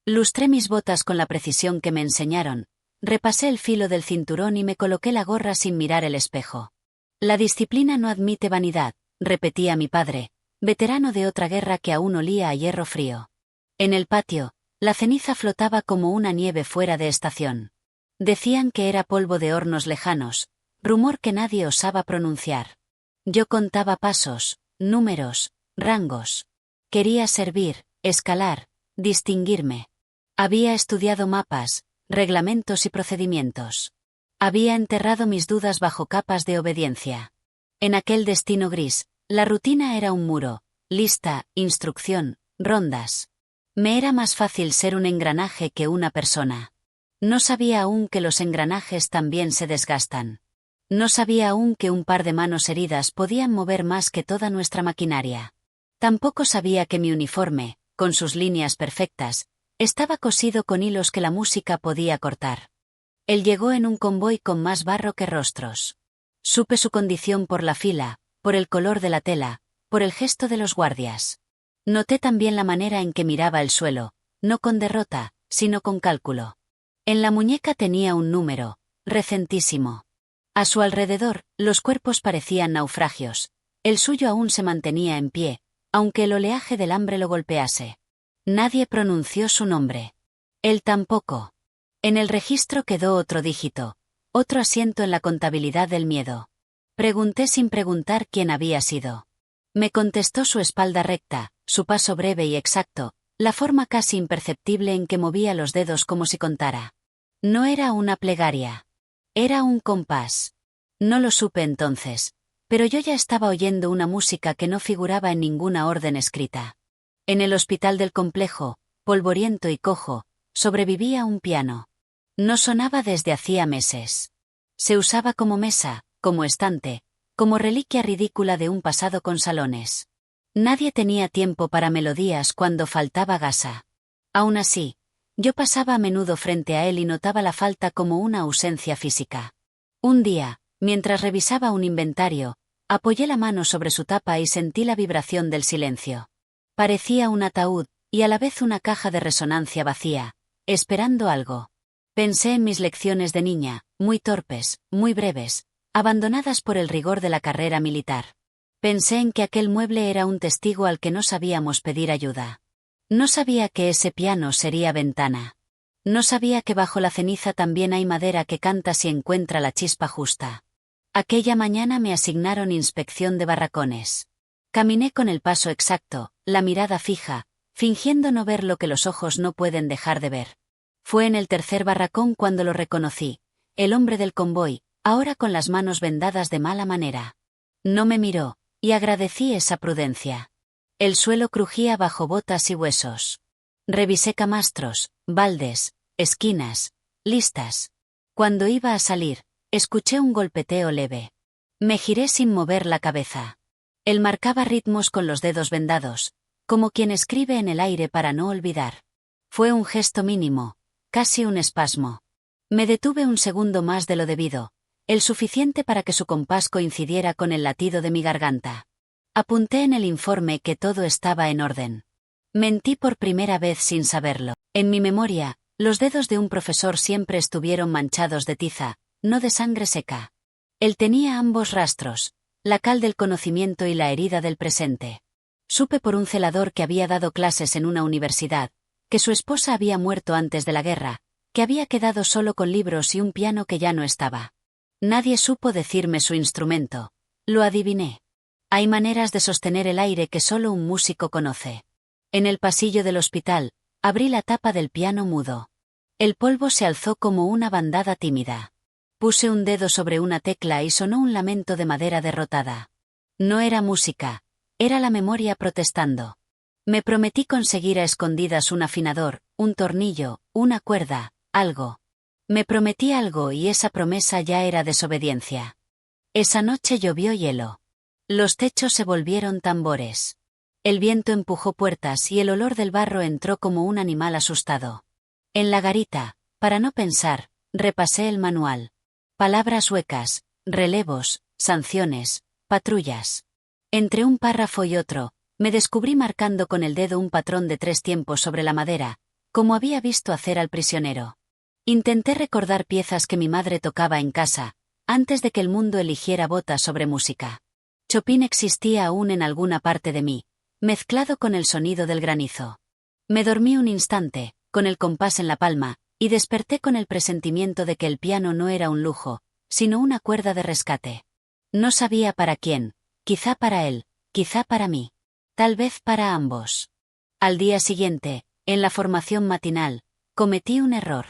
Lustré mis botas con la precisión que me enseñaron, repasé el filo del cinturón y me coloqué la gorra sin mirar el espejo. La disciplina no admite vanidad, repetía mi padre, veterano de otra guerra que aún olía a hierro frío. En el patio, la ceniza flotaba como una nieve fuera de estación. Decían que era polvo de hornos lejanos, rumor que nadie osaba pronunciar. Yo contaba pasos, números, rangos. Quería servir, escalar, distinguirme. Había estudiado mapas, reglamentos y procedimientos. Había enterrado mis dudas bajo capas de obediencia. En aquel destino gris, la rutina era un muro, lista, instrucción, rondas. Me era más fácil ser un engranaje que una persona. No sabía aún que los engranajes también se desgastan. No sabía aún que un par de manos heridas podían mover más que toda nuestra maquinaria. Tampoco sabía que mi uniforme, con sus líneas perfectas, estaba cosido con hilos que la música podía cortar. Él llegó en un convoy con más barro que rostros. Supe su condición por la fila, por el color de la tela, por el gesto de los guardias. Noté también la manera en que miraba el suelo, no con derrota, sino con cálculo. En la muñeca tenía un número, recentísimo. A su alrededor, los cuerpos parecían naufragios. El suyo aún se mantenía en pie, aunque el oleaje del hambre lo golpease. Nadie pronunció su nombre. Él tampoco. En el registro quedó otro dígito, otro asiento en la contabilidad del miedo. Pregunté sin preguntar quién había sido. Me contestó su espalda recta, su paso breve y exacto, la forma casi imperceptible en que movía los dedos como si contara. No era una plegaria. Era un compás. No lo supe entonces, pero yo ya estaba oyendo una música que no figuraba en ninguna orden escrita. En el hospital del complejo, polvoriento y cojo, sobrevivía un piano. No sonaba desde hacía meses. Se usaba como mesa, como estante, como reliquia ridícula de un pasado con salones. Nadie tenía tiempo para melodías cuando faltaba gasa. Aún así, yo pasaba a menudo frente a él y notaba la falta como una ausencia física. Un día, mientras revisaba un inventario, apoyé la mano sobre su tapa y sentí la vibración del silencio. Parecía un ataúd, y a la vez una caja de resonancia vacía, esperando algo. Pensé en mis lecciones de niña, muy torpes, muy breves, abandonadas por el rigor de la carrera militar. Pensé en que aquel mueble era un testigo al que no sabíamos pedir ayuda. No sabía que ese piano sería ventana. No sabía que bajo la ceniza también hay madera que canta si encuentra la chispa justa. Aquella mañana me asignaron inspección de barracones. Caminé con el paso exacto, la mirada fija, fingiendo no ver lo que los ojos no pueden dejar de ver. Fue en el tercer barracón cuando lo reconocí, el hombre del convoy, ahora con las manos vendadas de mala manera. No me miró, y agradecí esa prudencia. El suelo crujía bajo botas y huesos. Revisé camastros, baldes, esquinas, listas. Cuando iba a salir, escuché un golpeteo leve. Me giré sin mover la cabeza. Él marcaba ritmos con los dedos vendados, como quien escribe en el aire para no olvidar. Fue un gesto mínimo, casi un espasmo. Me detuve un segundo más de lo debido, el suficiente para que su compás coincidiera con el latido de mi garganta. Apunté en el informe que todo estaba en orden. Mentí por primera vez sin saberlo. En mi memoria, los dedos de un profesor siempre estuvieron manchados de tiza, no de sangre seca. Él tenía ambos rastros, la cal del conocimiento y la herida del presente. Supe por un celador que había dado clases en una universidad, que su esposa había muerto antes de la guerra, que había quedado solo con libros y un piano que ya no estaba. Nadie supo decirme su instrumento. Lo adiviné. Hay maneras de sostener el aire que solo un músico conoce. En el pasillo del hospital, abrí la tapa del piano mudo. El polvo se alzó como una bandada tímida. Puse un dedo sobre una tecla y sonó un lamento de madera derrotada. No era música, era la memoria protestando. Me prometí conseguir a escondidas un afinador, un tornillo, una cuerda, algo. Me prometí algo y esa promesa ya era desobediencia. Esa noche llovió hielo. Los techos se volvieron tambores. El viento empujó puertas y el olor del barro entró como un animal asustado. En la garita, para no pensar, repasé el manual. Palabras huecas, relevos, sanciones, patrullas. Entre un párrafo y otro, me descubrí marcando con el dedo un patrón de 3 tiempos sobre la madera, como había visto hacer al prisionero. Intenté recordar piezas que mi madre tocaba en casa, antes de que el mundo eligiera botas sobre música. Chopin existía aún en alguna parte de mí, mezclado con el sonido del granizo. Me dormí un instante, con el compás en la palma, y desperté con el presentimiento de que el piano no era un lujo, sino una cuerda de rescate. No sabía para quién, quizá para él, quizá para mí. Tal vez para ambos. Al día siguiente, en la formación matinal, cometí un error.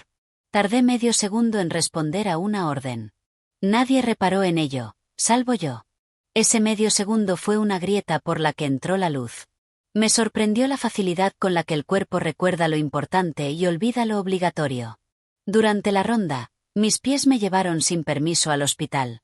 Tardé medio segundo en responder a una orden. Nadie reparó en ello, salvo yo. Ese medio segundo fue una grieta por la que entró la luz. Me sorprendió la facilidad con la que el cuerpo recuerda lo importante y olvida lo obligatorio. Durante la ronda, mis pies me llevaron sin permiso al hospital.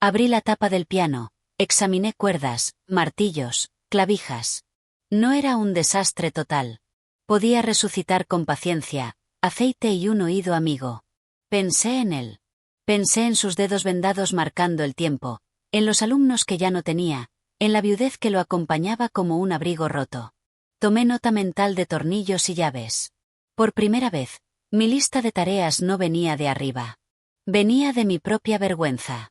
Abrí la tapa del piano, examiné cuerdas, martillos, clavijas. No era un desastre total. Podía resucitar con paciencia, aceite y un oído amigo. Pensé en él. Pensé en sus dedos vendados marcando el tiempo, en los alumnos que ya no tenía, en la viudez que lo acompañaba como un abrigo roto. Tomé nota mental de tornillos y llaves. Por primera vez, mi lista de tareas no venía de arriba. Venía de mi propia vergüenza.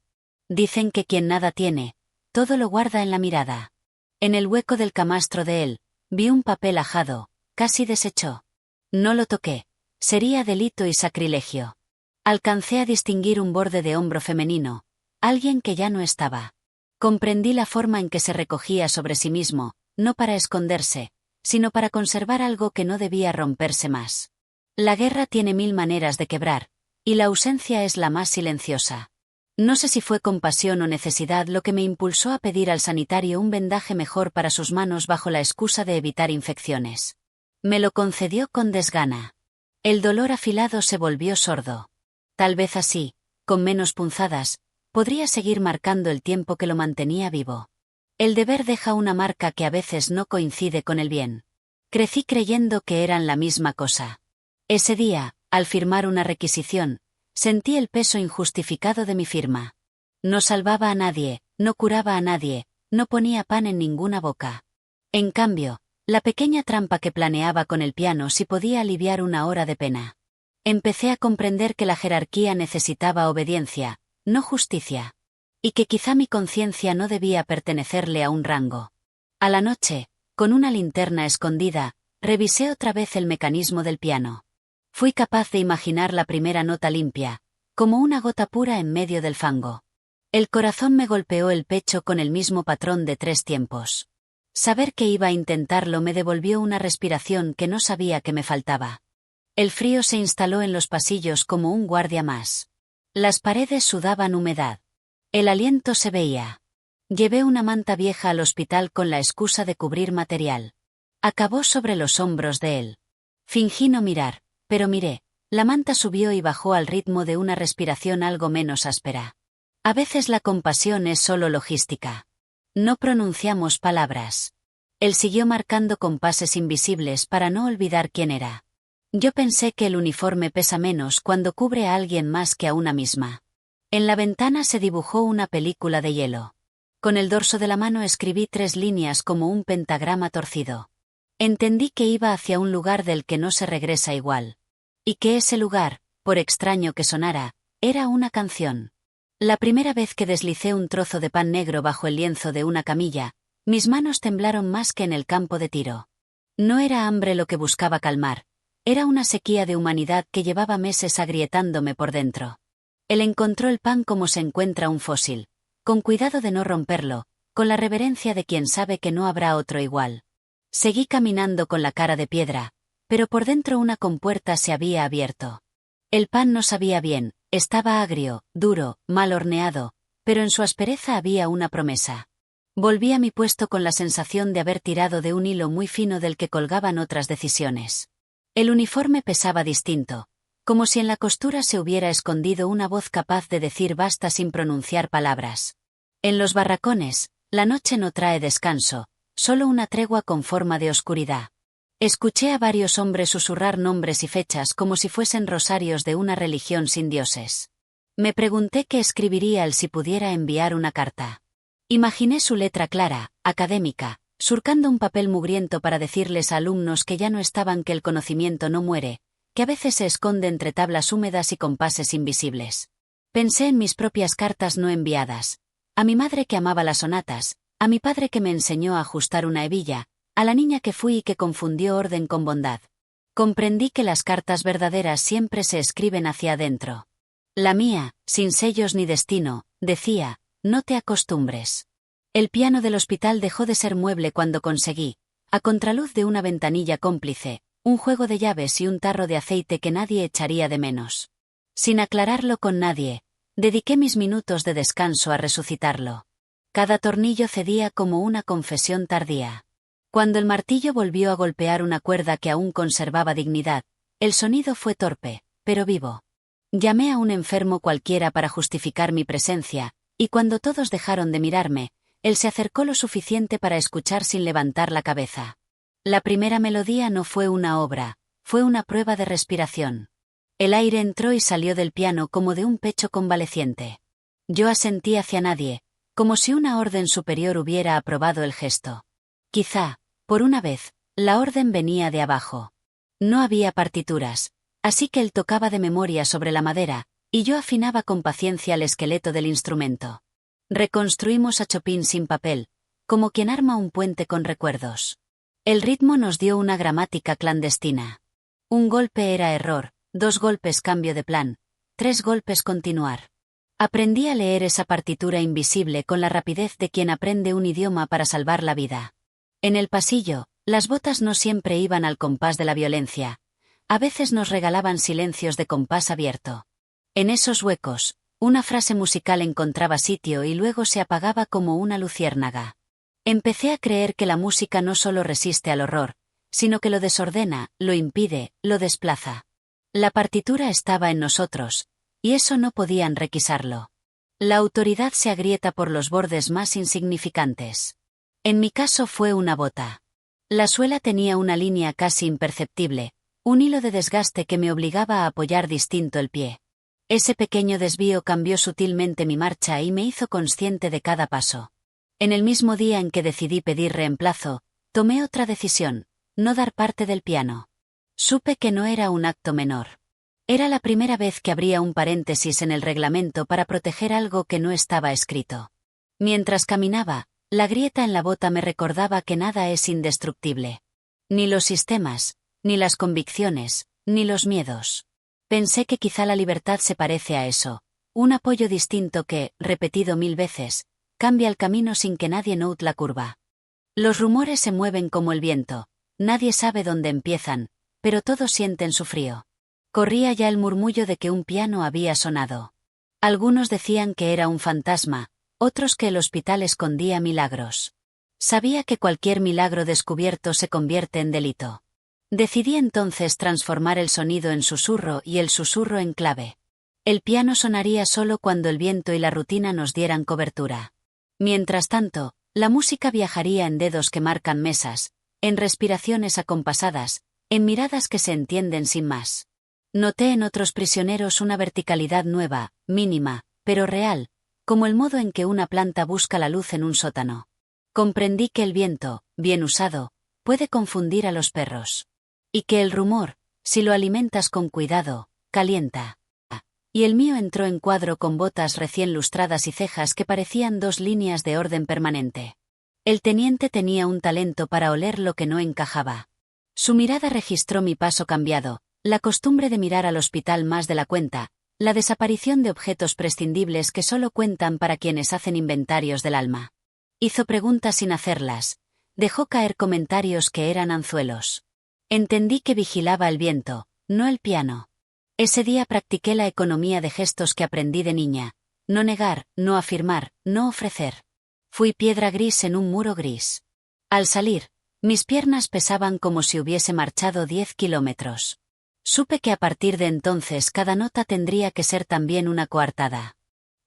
Dicen que quien nada tiene, todo lo guarda en la mirada. En el hueco del camastro de él, vi un papel ajado, casi deshecho. No lo toqué. Sería delito y sacrilegio. Alcancé a distinguir un borde de hombro femenino, alguien que ya no estaba. Comprendí la forma en que se recogía sobre sí mismo, no para esconderse, sino para conservar algo que no debía romperse más. La guerra tiene 1000 maneras de quebrar, y la ausencia es la más silenciosa. No sé si fue compasión o necesidad lo que me impulsó a pedir al sanitario un vendaje mejor para sus manos bajo la excusa de evitar infecciones. Me lo concedió con desgana. El dolor afilado se volvió sordo. Tal vez así, con menos punzadas, podría seguir marcando el tiempo que lo mantenía vivo. El deber deja una marca que a veces no coincide con el bien. Crecí creyendo que eran la misma cosa. Ese día, al firmar una requisición, sentí el peso injustificado de mi firma. No salvaba a nadie, no curaba a nadie, no ponía pan en ninguna boca. En cambio, la pequeña trampa que planeaba con el piano sí podía aliviar una hora de pena. Empecé a comprender que la jerarquía necesitaba obediencia, no justicia. Y que quizá mi conciencia no debía pertenecerle a un rango. A la noche, con una linterna escondida, revisé otra vez el mecanismo del piano. Fui capaz de imaginar la primera nota limpia, como una gota pura en medio del fango. El corazón me golpeó el pecho con el mismo patrón de 3 tiempos. Saber que iba a intentarlo me devolvió una respiración que no sabía que me faltaba. El frío se instaló en los pasillos como un guardia más. Las paredes sudaban humedad. El aliento se veía. Llevé una manta vieja al hospital con la excusa de cubrir material. Acabó sobre los hombros de él. Fingí no mirar, pero miré. La manta subió y bajó al ritmo de una respiración algo menos áspera. A veces la compasión es solo logística. No pronunciamos palabras. Él siguió marcando compases invisibles para no olvidar quién era. Yo pensé que el uniforme pesa menos cuando cubre a alguien más que a una misma. En la ventana se dibujó una película de hielo. Con el dorso de la mano escribí 3 líneas como un pentagrama torcido. Entendí que iba hacia un lugar del que no se regresa igual. Y que ese lugar, por extraño que sonara, era una canción. La primera vez que deslicé un trozo de pan negro bajo el lienzo de una camilla, mis manos temblaron más que en el campo de tiro. No era hambre lo que buscaba calmar, era una sequía de humanidad que llevaba meses agrietándome por dentro. Él encontró el pan como se encuentra un fósil, con cuidado de no romperlo, con la reverencia de quien sabe que no habrá otro igual. Seguí caminando con la cara de piedra, pero por dentro una compuerta se había abierto. El pan no sabía bien, estaba agrio, duro, mal horneado, pero en su aspereza había una promesa. Volví a mi puesto con la sensación de haber tirado de un hilo muy fino del que colgaban otras decisiones. El uniforme pesaba distinto, como si en la costura se hubiera escondido una voz capaz de decir basta sin pronunciar palabras. En los barracones, la noche no trae descanso, solo una tregua con forma de oscuridad. Escuché a varios hombres susurrar nombres y fechas como si fuesen rosarios de una religión sin dioses. Me pregunté qué escribiría él si pudiera enviar una carta. Imaginé su letra clara, académica, surcando un papel mugriento para decirles a alumnos que ya no estaban, que el conocimiento no muere, que a veces se esconde entre tablas húmedas y compases invisibles. Pensé en mis propias cartas no enviadas. A mi madre que amaba las sonatas, a mi padre que me enseñó a ajustar una hebilla, a la niña que fui y que confundió orden con bondad. Comprendí que las cartas verdaderas siempre se escriben hacia adentro. La mía, sin sellos ni destino, decía: no te acostumbres. El piano del hospital dejó de ser mueble cuando conseguí, a contraluz de una ventanilla cómplice, un juego de llaves y un tarro de aceite que nadie echaría de menos. Sin aclararlo con nadie, dediqué mis minutos de descanso a resucitarlo. Cada tornillo cedía como una confesión tardía. Cuando el martillo volvió a golpear una cuerda que aún conservaba dignidad, el sonido fue torpe, pero vivo. Llamé a un enfermo cualquiera para justificar mi presencia, y cuando todos dejaron de mirarme, él se acercó lo suficiente para escuchar sin levantar la cabeza. La primera melodía no fue una obra, fue una prueba de respiración. El aire entró y salió del piano como de un pecho convaleciente. Yo asentí hacia nadie, como si una orden superior hubiera aprobado el gesto. Quizá, por una vez, la orden venía de abajo. No había partituras, así que él tocaba de memoria sobre la madera, y yo afinaba con paciencia el esqueleto del instrumento. Reconstruimos a Chopin sin papel, como quien arma un puente con recuerdos. El ritmo nos dio una gramática clandestina. Un golpe era error, 2 golpes cambio de plan, 3 golpes continuar. Aprendí a leer esa partitura invisible con la rapidez de quien aprende un idioma para salvar la vida. En el pasillo, las botas no siempre iban al compás de la violencia. A veces nos regalaban silencios de compás abierto. En esos huecos, una frase musical encontraba sitio y luego se apagaba como una luciérnaga. Empecé a creer que la música no solo resiste al horror, sino que lo desordena, lo impide, lo desplaza. La partitura estaba en nosotros, y eso no podían requisarlo. La autoridad se agrieta por los bordes más insignificantes. En mi caso fue una bota. La suela tenía una línea casi imperceptible, un hilo de desgaste que me obligaba a apoyar distinto el pie. Ese pequeño desvío cambió sutilmente mi marcha y me hizo consciente de cada paso. En el mismo día en que decidí pedir reemplazo, tomé otra decisión: no dar parte del piano. Supe que no era un acto menor. Era la primera vez que abría un paréntesis en el reglamento para proteger algo que no estaba escrito. Mientras caminaba, la grieta en la bota me recordaba que nada es indestructible. Ni los sistemas, ni las convicciones, ni los miedos. Pensé que quizá la libertad se parece a eso, un apoyo distinto que, repetido 1000 veces, cambia el camino sin que nadie note la curva. Los rumores se mueven como el viento, nadie sabe dónde empiezan, pero todos sienten su frío. Corría ya el murmullo de que un piano había sonado. Algunos decían que era un fantasma, otros que el hospital escondía milagros. Sabía que cualquier milagro descubierto se convierte en delito. Decidí entonces transformar el sonido en susurro y el susurro en clave. El piano sonaría solo cuando el viento y la rutina nos dieran cobertura. Mientras tanto, la música viajaría en dedos que marcan mesas, en respiraciones acompasadas, en miradas que se entienden sin más. Noté en otros prisioneros una verticalidad nueva, mínima, pero real, como el modo en que una planta busca la luz en un sótano. Comprendí que el viento, bien usado, puede confundir a los perros. Y que el rumor, si lo alimentas con cuidado, calienta. Y el mío entró en cuadro con botas recién lustradas y cejas que parecían 2 líneas de orden permanente. El teniente tenía un talento para oler lo que no encajaba. Su mirada registró mi paso cambiado, la costumbre de mirar al hospital más de la cuenta, la desaparición de objetos prescindibles que solo cuentan para quienes hacen inventarios del alma. Hizo preguntas sin hacerlas, dejó caer comentarios que eran anzuelos. Entendí que vigilaba el viento, no el piano. Ese día practiqué la economía de gestos que aprendí de niña: no negar, no afirmar, no ofrecer. Fui piedra gris en un muro gris. Al salir, mis piernas pesaban como si hubiese marchado 10 kilómetros. Supe que a partir de entonces cada nota tendría que ser también una coartada.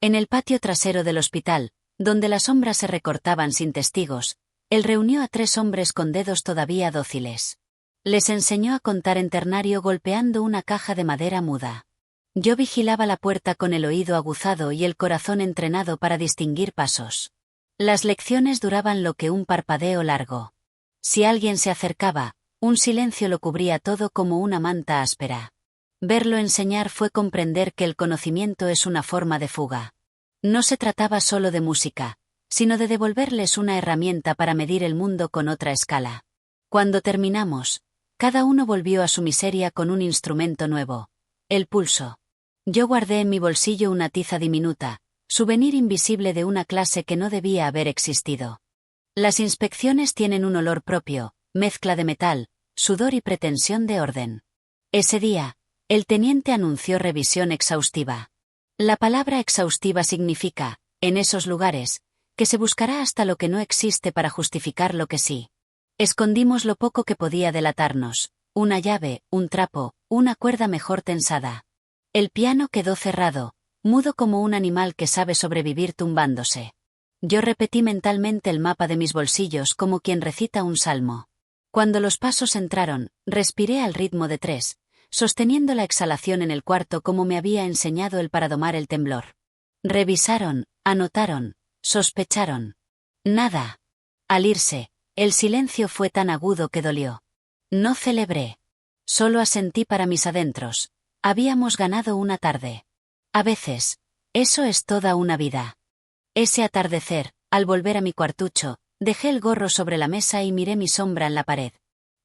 En el patio trasero del hospital, donde las sombras se recortaban sin testigos, él reunió a 3 hombres con dedos todavía dóciles. Les enseñó a contar en ternario golpeando una caja de madera muda. Yo vigilaba la puerta con el oído aguzado y el corazón entrenado para distinguir pasos. Las lecciones duraban lo que un parpadeo largo. Si alguien se acercaba, un silencio lo cubría todo como una manta áspera. Verlo enseñar fue comprender que el conocimiento es una forma de fuga. No se trataba solo de música, sino de devolverles una herramienta para medir el mundo con otra escala. Cuando terminamos, cada uno volvió a su miseria con un instrumento nuevo: el pulso. Yo guardé en mi bolsillo una tiza diminuta, souvenir invisible de una clase que no debía haber existido. Las inspecciones tienen un olor propio, mezcla de metal, sudor y pretensión de orden. Ese día, el teniente anunció revisión exhaustiva. La palabra exhaustiva significa, en esos lugares, que se buscará hasta lo que no existe para justificar lo que sí. Escondimos lo poco que podía delatarnos: una llave, un trapo, una cuerda mejor tensada. El piano quedó cerrado, mudo como un animal que sabe sobrevivir tumbándose. Yo repetí mentalmente el mapa de mis bolsillos como quien recita un salmo. Cuando los pasos entraron, respiré al ritmo de 3, sosteniendo la exhalación en el cuarto como me había enseñado él para domar el temblor. Revisaron, anotaron, sospecharon. Nada. Al irse, el silencio fue tan agudo que dolió. No celebré. Solo asentí para mis adentros. Habíamos ganado una tarde. A veces, eso es toda una vida. Ese atardecer, al volver a mi cuartucho, dejé el gorro sobre la mesa y miré mi sombra en la pared.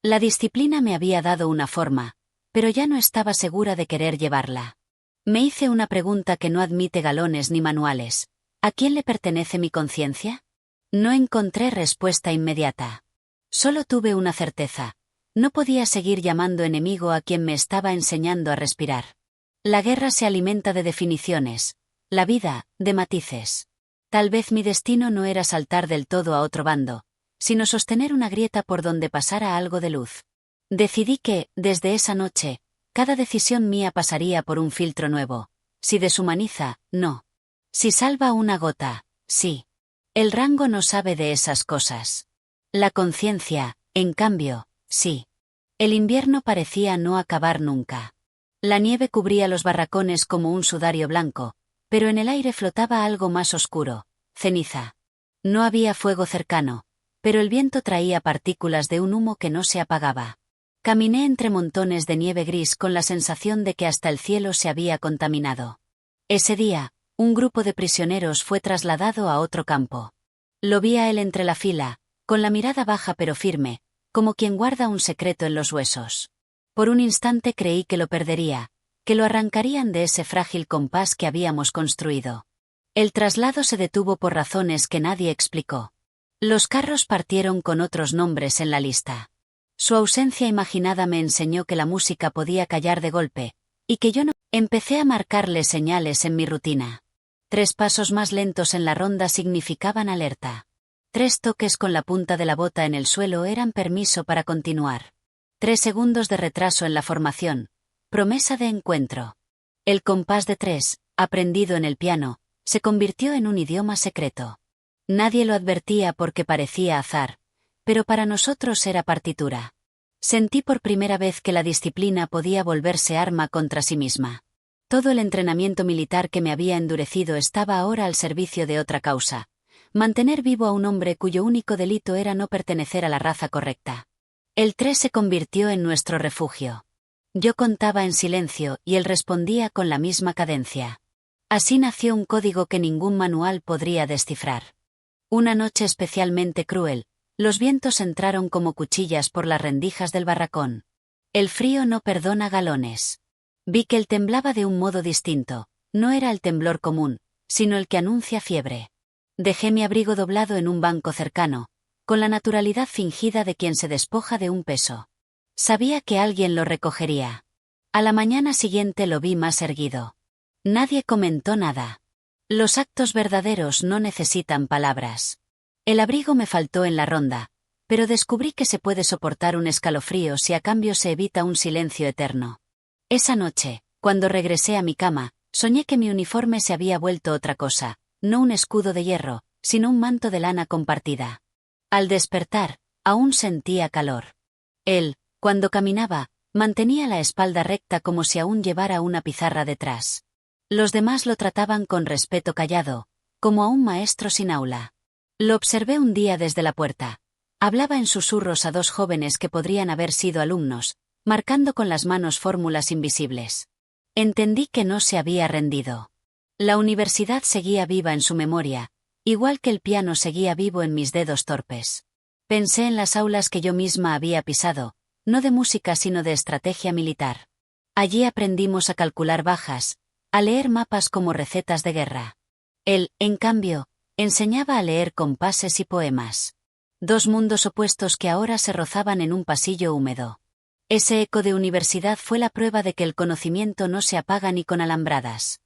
La disciplina me había dado una forma, pero ya no estaba segura de querer llevarla. Me hice una pregunta que no admite galones ni manuales: ¿a quién le pertenece mi conciencia? No encontré respuesta inmediata. Solo tuve una certeza: no podía seguir llamando enemigo a quien me estaba enseñando a respirar. La guerra se alimenta de definiciones, la vida, de matices. Tal vez mi destino no era saltar del todo a otro bando, sino sostener una grieta por donde pasara algo de luz. Decidí que, desde esa noche, cada decisión mía pasaría por un filtro nuevo. Si deshumaniza, no. Si salva una gota, sí. El rango no sabe de esas cosas. La conciencia, en cambio, sí. El invierno parecía no acabar nunca. La nieve cubría los barracones como un sudario blanco, pero en el aire flotaba algo más oscuro: ceniza. No había fuego cercano, pero el viento traía partículas de un humo que no se apagaba. Caminé entre montones de nieve gris con la sensación de que hasta el cielo se había contaminado. Ese día, un grupo de prisioneros fue trasladado a otro campo. Lo vi a él entre la fila, con la mirada baja pero firme, como quien guarda un secreto en los huesos. Por un instante creí que lo perdería, que lo arrancarían de ese frágil compás que habíamos construido. El traslado se detuvo por razones que nadie explicó. Los carros partieron con otros nombres en la lista. Su ausencia imaginada me enseñó que la música podía callar de golpe, y que yo no. Empecé a marcarle señales en mi rutina. 3 pasos más lentos en la ronda significaban alerta. 3 toques con la punta de la bota en el suelo eran permiso para continuar. 3 segundos de retraso en la formación, promesa de encuentro. El compás de 3, aprendido en el piano, se convirtió en un idioma secreto. Nadie lo advertía porque parecía azar, pero para nosotros era partitura. Sentí por primera vez que la disciplina podía volverse arma contra sí misma. Todo el entrenamiento militar que me había endurecido estaba ahora al servicio de otra causa: mantener vivo a un hombre cuyo único delito era no pertenecer a la raza correcta. El 3 se convirtió en nuestro refugio. Yo contaba en silencio y él respondía con la misma cadencia. Así nació un código que ningún manual podría descifrar. Una noche especialmente cruel, los vientos entraron como cuchillas por las rendijas del barracón. El frío no perdona galones. Vi que él temblaba de un modo distinto: no era el temblor común, sino el que anuncia fiebre. Dejé mi abrigo doblado en un banco cercano, con la naturalidad fingida de quien se despoja de un peso. Sabía que alguien lo recogería. A la mañana siguiente lo vi más erguido. Nadie comentó nada. Los actos verdaderos no necesitan palabras. El abrigo me faltó en la ronda, pero descubrí que se puede soportar un escalofrío si a cambio se evita un silencio eterno. Esa noche, cuando regresé a mi cama, soñé que mi uniforme se había vuelto otra cosa: no un escudo de hierro, sino un manto de lana compartida. Al despertar, aún sentía calor. Él, cuando caminaba, mantenía la espalda recta como si aún llevara una pizarra detrás. Los demás lo trataban con respeto callado, como a un maestro sin aula. Lo observé un día desde la puerta. Hablaba en susurros a dos jóvenes que podrían haber sido alumnos, marcando con las manos fórmulas invisibles. Entendí que no se había rendido. La universidad seguía viva en su memoria, igual que el piano seguía vivo en mis dedos torpes. Pensé en las aulas que yo misma había pisado, no de música sino de estrategia militar. Allí aprendimos a calcular bajas, a leer mapas como recetas de guerra. Él, en cambio, enseñaba a leer compases y poemas. Dos mundos opuestos que ahora se rozaban en un pasillo húmedo. Ese eco de universidad fue la prueba de que el conocimiento no se apaga ni con alambradas.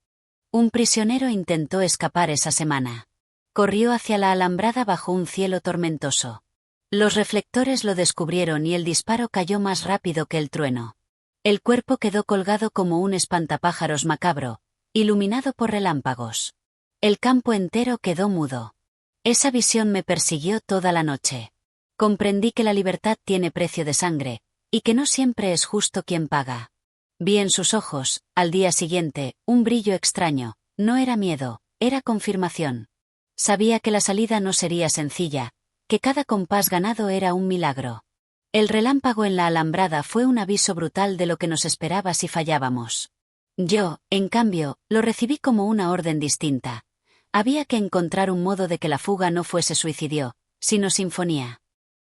Un prisionero intentó escapar esa semana. Corrió hacia la alambrada bajo un cielo tormentoso. Los reflectores lo descubrieron y el disparo cayó más rápido que el trueno. El cuerpo quedó colgado como un espantapájaros macabro, iluminado por relámpagos. El campo entero quedó mudo. Esa visión me persiguió toda la noche. Comprendí que la libertad tiene precio de sangre, y que no siempre es justo quien paga. Vi en sus ojos, al día siguiente, un brillo extraño. No era miedo, era confirmación. Sabía que la salida no sería sencilla, que cada compás ganado era un milagro. El relámpago en la alambrada fue un aviso brutal de lo que nos esperaba si fallábamos. Yo, en cambio, lo recibí como una orden distinta. Había que encontrar un modo de que la fuga no fuese suicidio, sino sinfonía.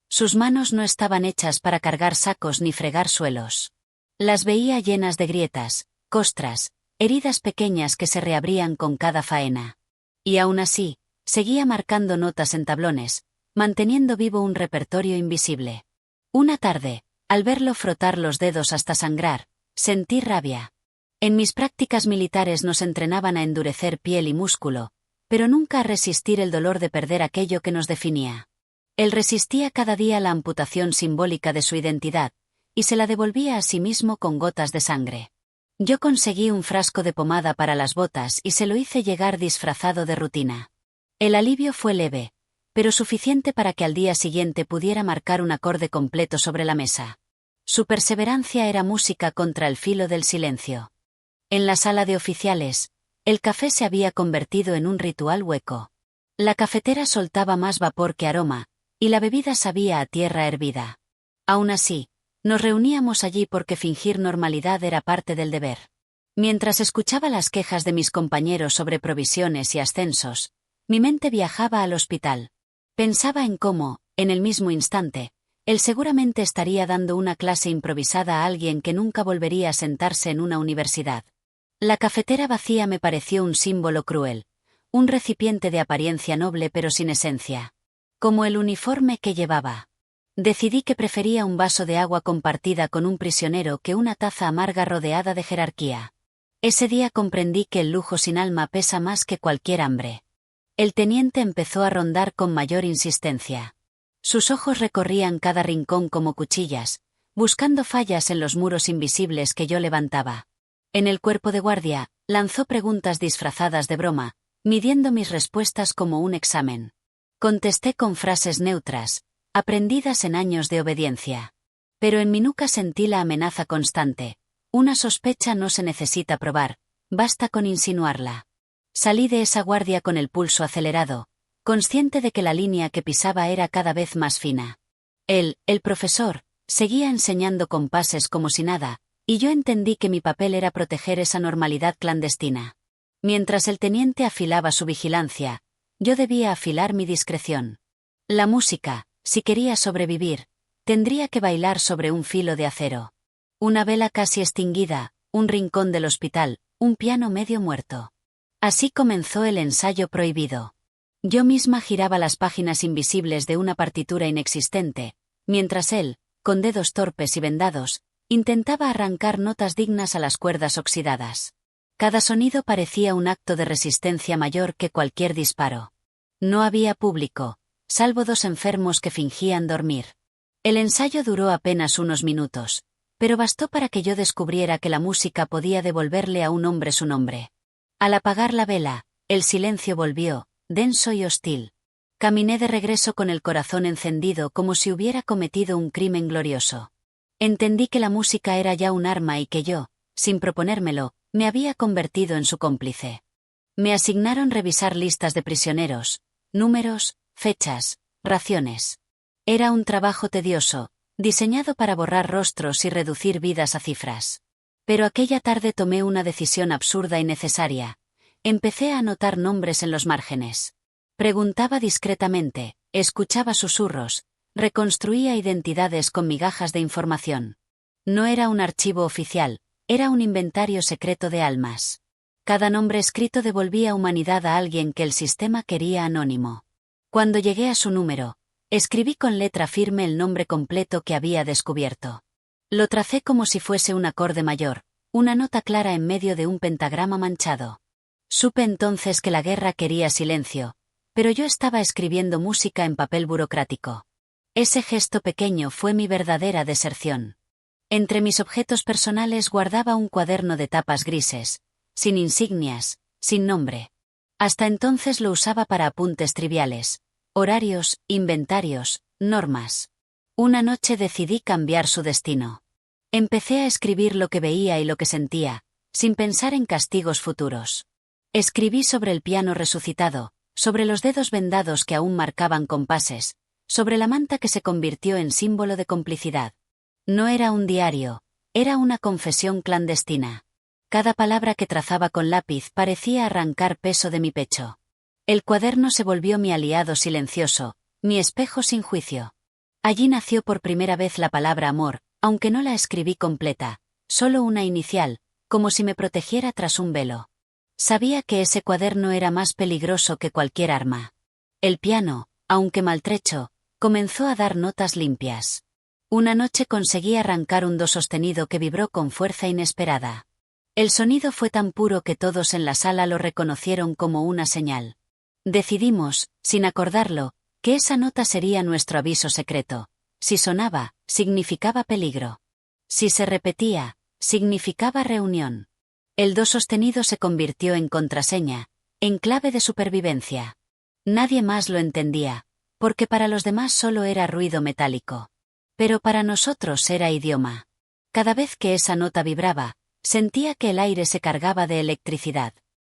Sus manos no estaban hechas para cargar sacos ni fregar suelos. Las veía llenas de grietas, costras, heridas pequeñas que se reabrían con cada faena. Y aún así, seguía marcando notas en tablones, manteniendo vivo un repertorio invisible. Una tarde, al verlo frotar los dedos hasta sangrar, sentí rabia. En mis prácticas militares nos entrenaban a endurecer piel y músculo, pero nunca a resistir el dolor de perder aquello que nos definía. Él resistía cada día la amputación simbólica de su identidad, y se la devolvía a sí mismo con gotas de sangre. Yo conseguí un frasco de pomada para las botas y se lo hice llegar disfrazado de rutina. El alivio fue leve, pero suficiente para que al día siguiente pudiera marcar un acorde completo sobre la mesa. Su perseverancia era música contra el filo del silencio. En la sala de oficiales, el café se había convertido en un ritual hueco. La cafetera soltaba más vapor que aroma, y la bebida sabía a tierra hervida. Aún así, nos reuníamos allí porque fingir normalidad era parte del deber. Mientras escuchaba las quejas de mis compañeros sobre provisiones y ascensos, mi mente viajaba al hospital. Pensaba en cómo, en el mismo instante, él seguramente estaría dando una clase improvisada a alguien que nunca volvería a sentarse en una universidad. La cafetera vacía me pareció un símbolo cruel, un recipiente de apariencia noble pero sin esencia. Como el uniforme que llevaba. Decidí que prefería un vaso de agua compartida con un prisionero que una taza amarga rodeada de jerarquía. Ese día comprendí que el lujo sin alma pesa más que cualquier hambre. El teniente empezó a rondar con mayor insistencia. Sus ojos recorrían cada rincón como cuchillas, buscando fallas en los muros invisibles que yo levantaba. En el cuerpo de guardia, lanzó preguntas disfrazadas de broma, midiendo mis respuestas como un examen. Contesté con frases neutras, aprendidas en años de obediencia. Pero en mi nuca sentí la amenaza constante. Una sospecha no se necesita probar, basta con insinuarla. Salí de esa guardia con el pulso acelerado, consciente de que la línea que pisaba era cada vez más fina. Él, el profesor, seguía enseñando compases como si nada, y yo entendí que mi papel era proteger esa normalidad clandestina. Mientras el teniente afilaba su vigilancia, yo debía afilar mi discreción. La música, si quería sobrevivir, tendría que bailar sobre un filo de acero. Una vela casi extinguida, un rincón del hospital, un piano medio muerto. Así comenzó el ensayo prohibido. Yo misma giraba las páginas invisibles de una partitura inexistente, mientras él, con dedos torpes y vendados, intentaba arrancar notas dignas a las cuerdas oxidadas. Cada sonido parecía un acto de resistencia mayor que cualquier disparo. No había público, salvo dos enfermos que fingían dormir. El ensayo duró apenas unos minutos, pero bastó para que yo descubriera que la música podía devolverle a un hombre su nombre. Al apagar la vela, el silencio volvió, denso y hostil. Caminé de regreso con el corazón encendido como si hubiera cometido un crimen glorioso. Entendí que la música era ya un arma y que yo, sin proponérmelo, me había convertido en su cómplice. Me asignaron revisar listas de prisioneros, números, fechas, raciones. Era un trabajo tedioso, diseñado para borrar rostros y reducir vidas a cifras. Pero aquella tarde tomé una decisión absurda y necesaria. Empecé a anotar nombres en los márgenes. Preguntaba discretamente, escuchaba susurros, reconstruía identidades con migajas de información. No era un archivo oficial, era un inventario secreto de almas. Cada nombre escrito devolvía humanidad a alguien que el sistema quería anónimo. Cuando llegué a su número, escribí con letra firme el nombre completo que había descubierto. Lo tracé como si fuese un acorde mayor, una nota clara en medio de un pentagrama manchado. Supe entonces que la guerra quería silencio, pero yo estaba escribiendo música en papel burocrático. Ese gesto pequeño fue mi verdadera deserción. Entre mis objetos personales guardaba un cuaderno de tapas grises, sin insignias, sin nombre. Hasta entonces lo usaba para apuntes triviales, horarios, inventarios, normas. Una noche decidí cambiar su destino. Empecé a escribir lo que veía y lo que sentía, sin pensar en castigos futuros. Escribí sobre el piano resucitado, sobre los dedos vendados que aún marcaban compases, sobre la manta que se convirtió en símbolo de complicidad. No era un diario, era una confesión clandestina. Cada palabra que trazaba con lápiz parecía arrancar peso de mi pecho. El cuaderno se volvió mi aliado silencioso, mi espejo sin juicio. Allí nació por primera vez la palabra amor, aunque no la escribí completa, solo una inicial, como si me protegiera tras un velo. Sabía que ese cuaderno era más peligroso que cualquier arma. El piano, aunque maltrecho, comenzó a dar notas limpias. Una noche conseguí arrancar un do sostenido que vibró con fuerza inesperada. El sonido fue tan puro que todos en la sala lo reconocieron como una señal. Decidimos, sin acordarlo, que esa nota sería nuestro aviso secreto. Si sonaba, significaba peligro. Si se repetía, significaba reunión. El do sostenido se convirtió en contraseña, en clave de supervivencia. Nadie más lo entendía, porque para los demás solo era ruido metálico. Pero para nosotros era idioma. Cada vez que esa nota vibraba, sentía que el aire se cargaba de electricidad.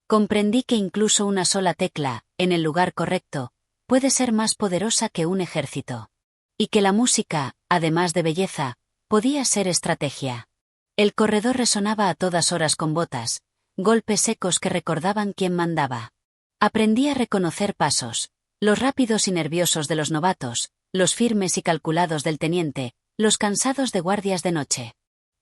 Comprendí que incluso una sola tecla, en el lugar correcto, puede ser más poderosa que un ejército. Y que la música, además de belleza, podía ser estrategia. El corredor resonaba a todas horas con botas, golpes secos que recordaban quién mandaba. Aprendí a reconocer pasos, los rápidos y nerviosos de los novatos, los firmes y calculados del teniente, los cansados de guardias de noche.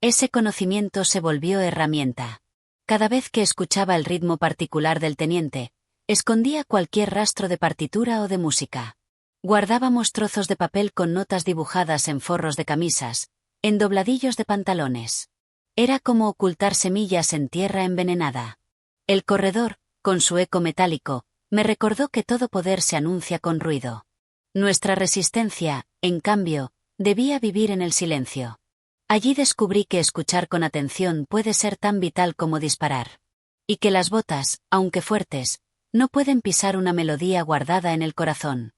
Ese conocimiento se volvió herramienta. Cada vez que escuchaba el ritmo particular del teniente, escondía cualquier rastro de partitura o de música. Guardábamos trozos de papel con notas dibujadas en forros de camisas, en dobladillos de pantalones. Era como ocultar semillas en tierra envenenada. El corredor, con su eco metálico, me recordó que todo poder se anuncia con ruido. Nuestra resistencia, en cambio, debía vivir en el silencio. Allí descubrí que escuchar con atención puede ser tan vital como disparar. Y que las botas, aunque fuertes, no pueden pisar una melodía guardada en el corazón.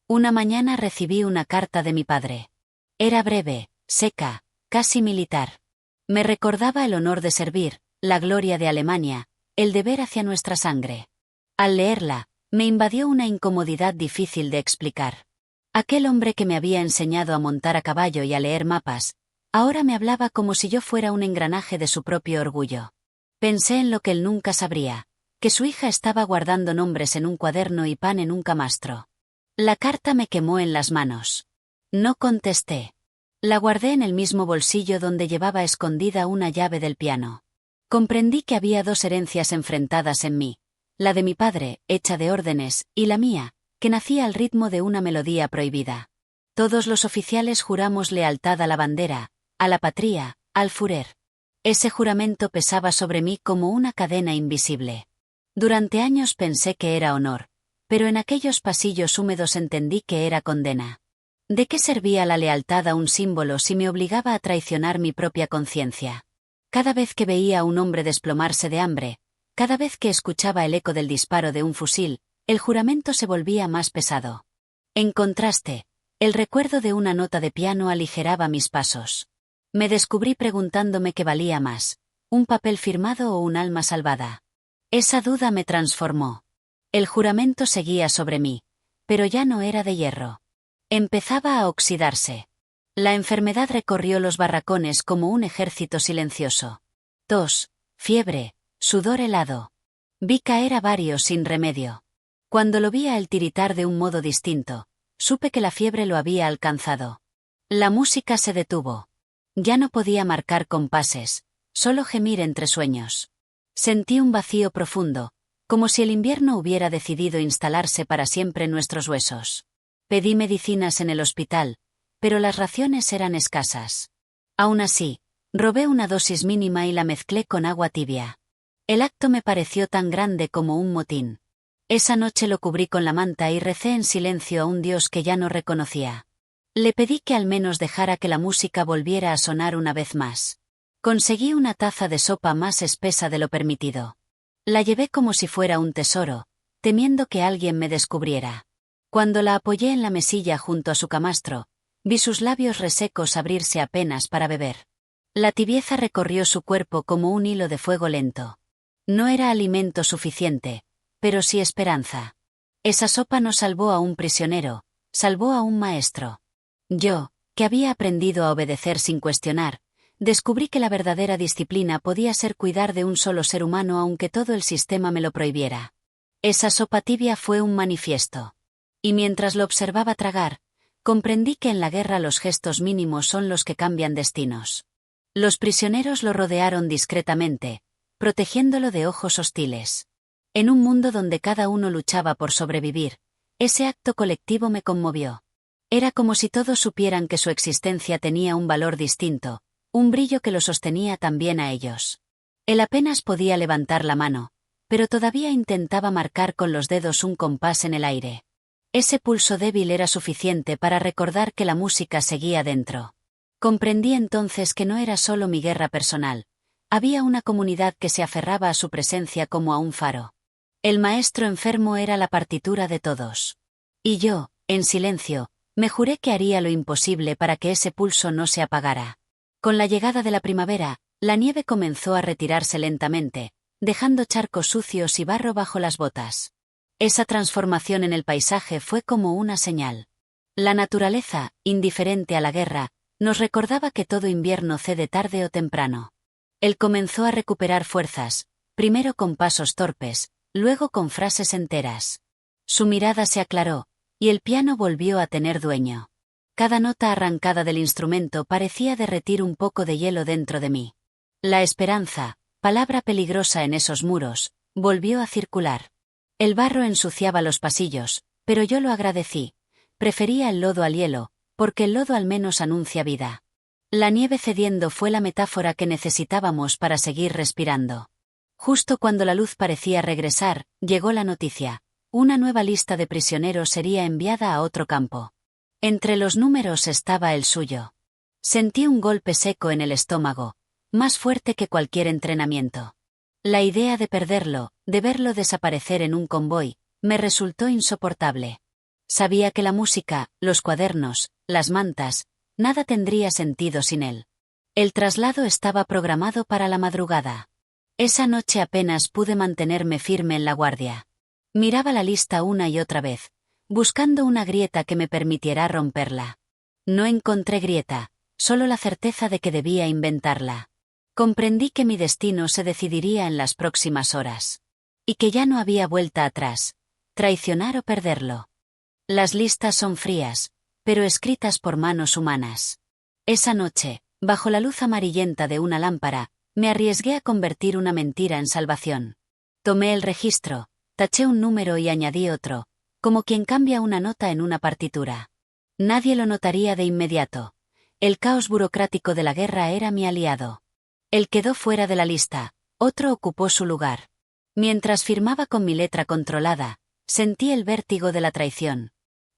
Una mañana recibí una carta de mi padre. Era breve, seca, casi militar. Me recordaba el honor de servir, la gloria de Alemania, el deber hacia nuestra sangre. Al leerla, me invadió una incomodidad difícil de explicar. Aquel hombre que me había enseñado a montar a caballo y a leer mapas, ahora me hablaba como si yo fuera un engranaje de su propio orgullo. Pensé en lo que él nunca sabría, que su hija estaba guardando nombres en un cuaderno y pan en un camastro. La carta me quemó en las manos. No contesté. La guardé en el mismo bolsillo donde llevaba escondida una llave del piano. Comprendí que había dos herencias enfrentadas en mí, la de mi padre, hecha de órdenes, y la mía, que nacía al ritmo de una melodía prohibida. Todos los oficiales juramos lealtad a la bandera, a la patria, al Führer. Ese juramento pesaba sobre mí como una cadena invisible. Durante años pensé que era honor, pero en aquellos pasillos húmedos entendí que era condena. ¿De qué servía la lealtad a un símbolo si me obligaba a traicionar mi propia conciencia? Cada vez que veía a un hombre desplomarse de hambre, cada vez que escuchaba el eco del disparo de un fusil, el juramento se volvía más pesado. En contraste, el recuerdo de una nota de piano aligeraba mis pasos. Me descubrí preguntándome qué valía más, un papel firmado o un alma salvada. Esa duda me transformó. El juramento seguía sobre mí, pero ya no era de hierro. Empezaba a oxidarse. La enfermedad recorrió los barracones como un ejército silencioso. Tos, fiebre, sudor helado. Vi caer a varios sin remedio. Cuando lo vi a él tiritar de un modo distinto, supe que la fiebre lo había alcanzado. La música se detuvo. Ya no podía marcar compases, solo gemir entre sueños. Sentí un vacío profundo, como si el invierno hubiera decidido instalarse para siempre en nuestros huesos. Pedí medicinas en el hospital, pero las raciones eran escasas. Aún así, robé una dosis mínima y la mezclé con agua tibia. El acto me pareció tan grande como un motín. Esa noche lo cubrí con la manta y recé en silencio a un Dios que ya no reconocía. Le pedí que al menos dejara que la música volviera a sonar una vez más. Conseguí una taza de sopa más espesa de lo permitido. La llevé como si fuera un tesoro, temiendo que alguien me descubriera. Cuando la apoyé en la mesilla junto a su camastro, vi sus labios resecos abrirse apenas para beber. La tibieza recorrió su cuerpo como un hilo de fuego lento. No era alimento suficiente, pero sí esperanza. Esa sopa no salvó a un prisionero, salvó a un maestro. Yo, que había aprendido a obedecer sin cuestionar, descubrí que la verdadera disciplina podía ser cuidar de un solo ser humano aunque todo el sistema me lo prohibiera. Esa sopa tibia fue un manifiesto. Y mientras lo observaba tragar, comprendí que en la guerra los gestos mínimos son los que cambian destinos. Los prisioneros lo rodearon discretamente, protegiéndolo de ojos hostiles. En un mundo donde cada uno luchaba por sobrevivir, ese acto colectivo me conmovió. Era como si todos supieran que su existencia tenía un valor distinto, un brillo que lo sostenía también a ellos. Él apenas podía levantar la mano, pero todavía intentaba marcar con los dedos un compás en el aire. Ese pulso débil era suficiente para recordar que la música seguía dentro. Comprendí entonces que no era solo mi guerra personal. Había una comunidad que se aferraba a su presencia como a un faro. El maestro enfermo era la partitura de todos. Y yo, en silencio, me juré que haría lo imposible para que ese pulso no se apagara. Con la llegada de la primavera, la nieve comenzó a retirarse lentamente, dejando charcos sucios y barro bajo las botas. Esa transformación en el paisaje fue como una señal. La naturaleza, indiferente a la guerra, nos recordaba que todo invierno cede tarde o temprano. Él comenzó a recuperar fuerzas, primero con pasos torpes, luego con frases enteras. Su mirada se aclaró, y el piano volvió a tener dueño. Cada nota arrancada del instrumento parecía derretir un poco de hielo dentro de mí. La esperanza, palabra peligrosa en esos muros, volvió a circular. El barro ensuciaba los pasillos, pero yo lo agradecí. Prefería el lodo al hielo, porque el lodo al menos anuncia vida. La nieve cediendo fue la metáfora que necesitábamos para seguir respirando. Justo cuando la luz parecía regresar, llegó la noticia. Una nueva lista de prisioneros sería enviada a otro campo. Entre los números estaba el suyo. Sentí un golpe seco en el estómago, más fuerte que cualquier entrenamiento. La idea de perderlo, de verlo desaparecer en un convoy, me resultó insoportable. Sabía que la música, los cuadernos, las mantas, nada tendría sentido sin él. El traslado estaba programado para la madrugada. Esa noche apenas pude mantenerme firme en la guardia. Miraba la lista una y otra vez, buscando una grieta que me permitiera romperla. No encontré grieta, solo la certeza de que debía inventarla. Comprendí que mi destino se decidiría en las próximas horas. Y que ya no había vuelta atrás, traicionar o perderlo. Las listas son frías, pero escritas por manos humanas. Esa noche, bajo la luz amarillenta de una lámpara, me arriesgué a convertir una mentira en salvación. Tomé el registro, taché un número y añadí otro, como quien cambia una nota en una partitura. Nadie lo notaría de inmediato. El caos burocrático de la guerra era mi aliado. Él quedó fuera de la lista, otro ocupó su lugar. Mientras firmaba con mi letra controlada, sentí el vértigo de la traición.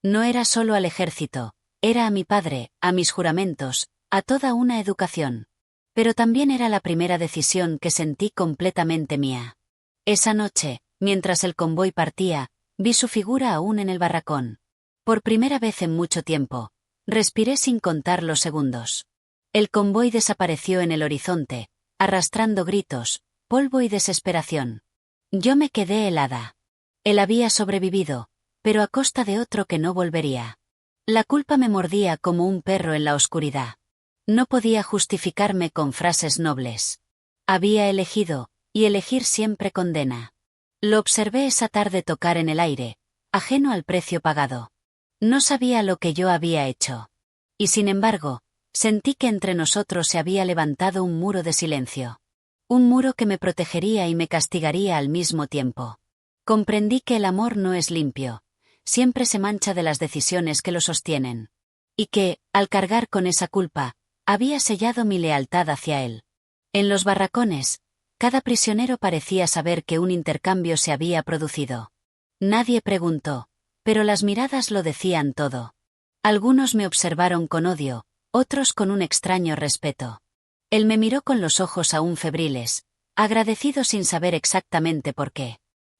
No era solo al ejército, era a mi padre, a mis juramentos, a toda una educación. Pero también era la primera decisión que sentí completamente mía. Esa noche, mientras el convoy partía, vi su figura aún en el barracón. Por primera vez en mucho tiempo, respiré sin contar los segundos. El convoy desapareció en el horizonte, arrastrando gritos, polvo y desesperación. Yo me quedé helada. Él había sobrevivido, pero a costa de otro que no volvería. La culpa me mordía como un perro en la oscuridad. No podía justificarme con frases nobles. Había elegido, y elegir siempre condena. Lo observé esa tarde tocar en el aire, ajeno al precio pagado. No sabía lo que yo había hecho. Y sin embargo, sentí que entre nosotros se había levantado un muro de silencio. Un muro que me protegería y me castigaría al mismo tiempo. Comprendí que el amor no es limpio, siempre se mancha de las decisiones que lo sostienen. Y que, al cargar con esa culpa, había sellado mi lealtad hacia él. En los barracones, cada prisionero parecía saber que un intercambio se había producido. Nadie preguntó, pero las miradas lo decían todo. Algunos me observaron con odio, otros con un extraño respeto. Él me miró con los ojos aún febriles, agradecido sin saber exactamente por qué.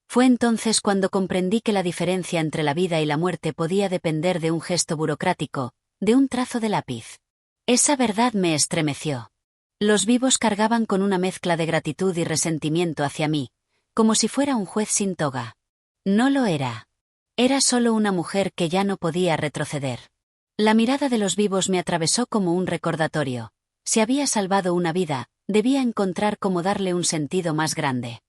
Fue entonces cuando comprendí que la diferencia entre la vida y la muerte podía depender de un gesto burocrático, de un trazo de lápiz. Esa verdad me estremeció. Los vivos cargaban con una mezcla de gratitud y resentimiento hacia mí, como si fuera un juez sin toga. No lo era. Era solo una mujer que ya no podía retroceder. La mirada de los vivos me atravesó como un recordatorio. Si había salvado una vida, debía encontrar cómo darle un sentido más grande.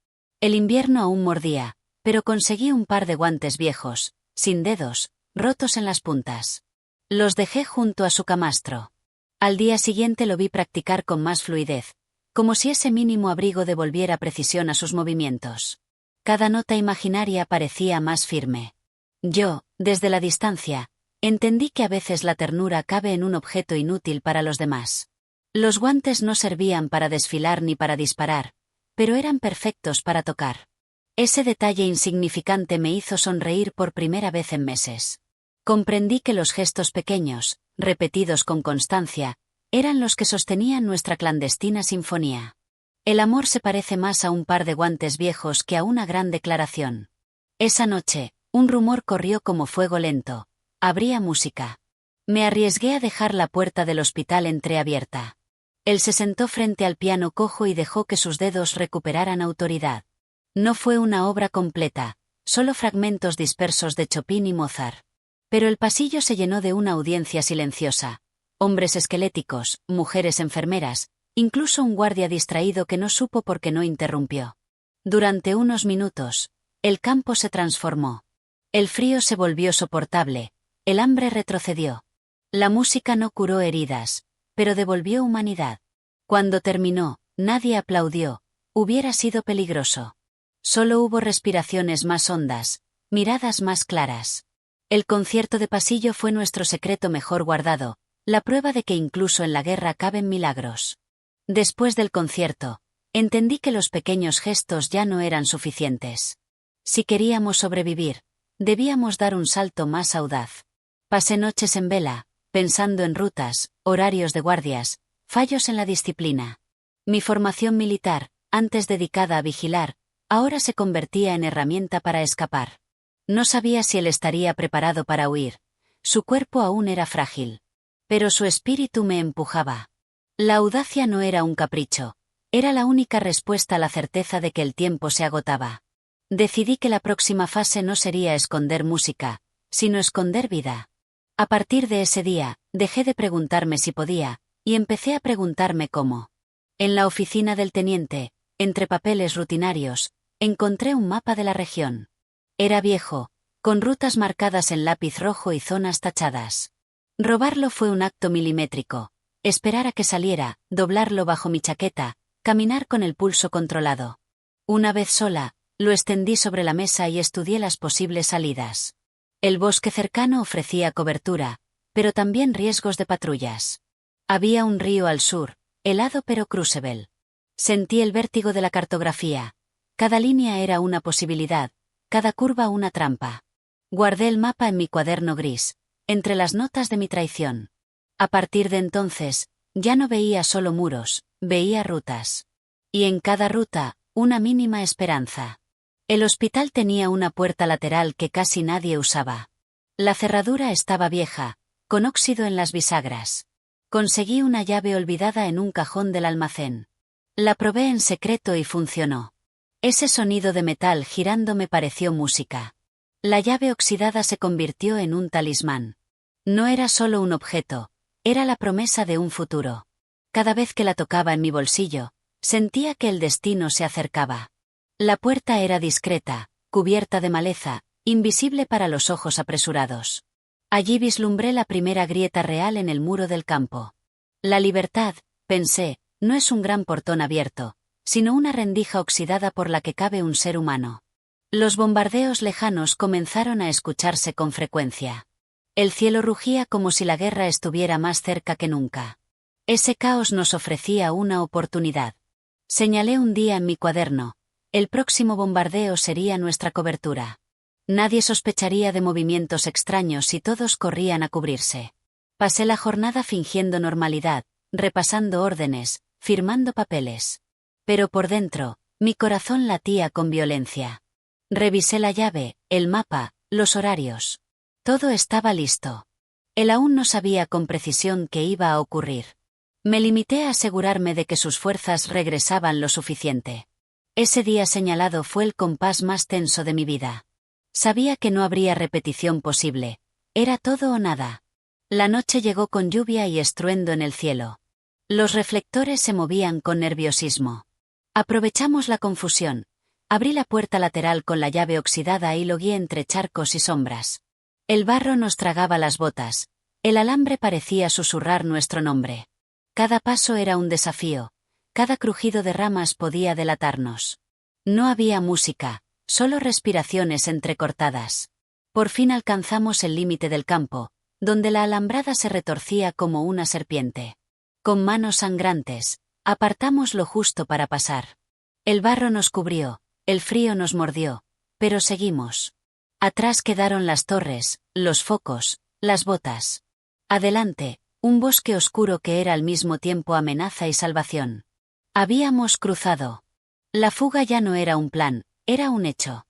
El invierno aún mordía, pero conseguí un par de guantes viejos, sin dedos, rotos en las puntas. Los dejé junto a su camastro. Al día siguiente lo vi practicar con más fluidez, como si ese mínimo abrigo devolviera precisión a sus movimientos. Cada nota imaginaria parecía más firme. Yo, desde la distancia, entendí que a veces la ternura cabe en un objeto inútil para los demás. Los guantes no servían para desfilar ni para disparar, pero eran perfectos para tocar. Ese detalle insignificante me hizo sonreír por primera vez en meses. Comprendí que los gestos pequeños, repetidos con constancia, eran los que sostenían nuestra clandestina sinfonía. El amor se parece más a un par de guantes viejos que a una gran declaración. Esa noche, un rumor corrió como fuego lento. Habría música. Me arriesgué a dejar la puerta del hospital entreabierta. Él se sentó frente al piano cojo y dejó que sus dedos recuperaran autoridad. No fue una obra completa, solo fragmentos dispersos de Chopin y Mozart. Pero el pasillo se llenó de una audiencia silenciosa. Hombres esqueléticos, mujeres enfermeras, incluso un guardia distraído que no supo por qué no interrumpió. Durante unos minutos, el campo se transformó. El frío se volvió soportable, el hambre retrocedió. La música no curó heridas, pero devolvió humanidad. Cuando terminó, nadie aplaudió, hubiera sido peligroso. Solo hubo respiraciones más hondas, miradas más claras. El concierto de pasillo fue nuestro secreto mejor guardado, la prueba de que incluso en la guerra caben milagros. Después del concierto, entendí que los pequeños gestos ya no eran suficientes. Si queríamos sobrevivir, debíamos dar un salto más audaz. Pasé noches en vela, pensando en rutas, horarios de guardias, fallos en la disciplina. Mi formación militar, antes dedicada a vigilar, ahora se convertía en herramienta para escapar. No sabía si él estaría preparado para huir. Su cuerpo aún era frágil. Pero su espíritu me empujaba. La audacia no era un capricho. Era la única respuesta a la certeza de que el tiempo se agotaba. Decidí que la próxima fase no sería esconder música, sino esconder vida. A partir de ese día, dejé de preguntarme si podía, y empecé a preguntarme cómo. En la oficina del teniente, entre papeles rutinarios, encontré un mapa de la región. Era viejo, con rutas marcadas en lápiz rojo y zonas tachadas. Robarlo fue un acto milimétrico. Esperar a que saliera, doblarlo bajo mi chaqueta, caminar con el pulso controlado. Una vez sola, lo extendí sobre la mesa y estudié las posibles salidas. El bosque cercano ofrecía cobertura, pero también riesgos de patrullas. Había un río al sur, helado pero crucible. Sentí el vértigo de la cartografía. Cada línea era una posibilidad, cada curva una trampa. Guardé el mapa en mi cuaderno gris, entre las notas de mi traición. A partir de entonces, ya no veía solo muros, veía rutas. Y en cada ruta, una mínima esperanza. El hospital tenía una puerta lateral que casi nadie usaba. La cerradura estaba vieja, con óxido en las bisagras. Conseguí una llave olvidada en un cajón del almacén. La probé en secreto y funcionó. Ese sonido de metal girando me pareció música. La llave oxidada se convirtió en un talismán. No era solo un objeto, era la promesa de un futuro. Cada vez que la tocaba en mi bolsillo, sentía que el destino se acercaba. La puerta era discreta, cubierta de maleza, invisible para los ojos apresurados. Allí vislumbré la primera grieta real en el muro del campo. La libertad, pensé, no es un gran portón abierto, sino una rendija oxidada por la que cabe un ser humano. Los bombardeos lejanos comenzaron a escucharse con frecuencia. El cielo rugía como si la guerra estuviera más cerca que nunca. Ese caos nos ofrecía una oportunidad. Señalé un día en mi cuaderno: el próximo bombardeo sería nuestra cobertura. Nadie sospecharía de movimientos extraños y todos corrían a cubrirse. Pasé la jornada fingiendo normalidad, repasando órdenes, firmando papeles. Pero por dentro, mi corazón latía con violencia. Revisé la llave, el mapa, los horarios. Todo estaba listo. Él aún no sabía con precisión qué iba a ocurrir. Me limité a asegurarme de que sus fuerzas regresaban lo suficiente. Ese día señalado fue el compás más tenso de mi vida. Sabía que no habría repetición posible. Era todo o nada. La noche llegó con lluvia y estruendo en el cielo. Los reflectores se movían con nerviosismo. Aprovechamos la confusión. Abrí la puerta lateral con la llave oxidada y lo guié entre charcos y sombras. El barro nos tragaba las botas. El alambre parecía susurrar nuestro nombre. Cada paso era un desafío. Cada crujido de ramas podía delatarnos. No había música, solo respiraciones entrecortadas. Por fin alcanzamos el límite del campo, donde la alambrada se retorcía como una serpiente. Con manos sangrantes, apartamos lo justo para pasar. El barro nos cubrió, el frío nos mordió, pero seguimos. Atrás quedaron las torres, los focos, las botas. Adelante, un bosque oscuro que era al mismo tiempo amenaza y salvación. Habíamos cruzado. La fuga ya no era un plan, era un hecho.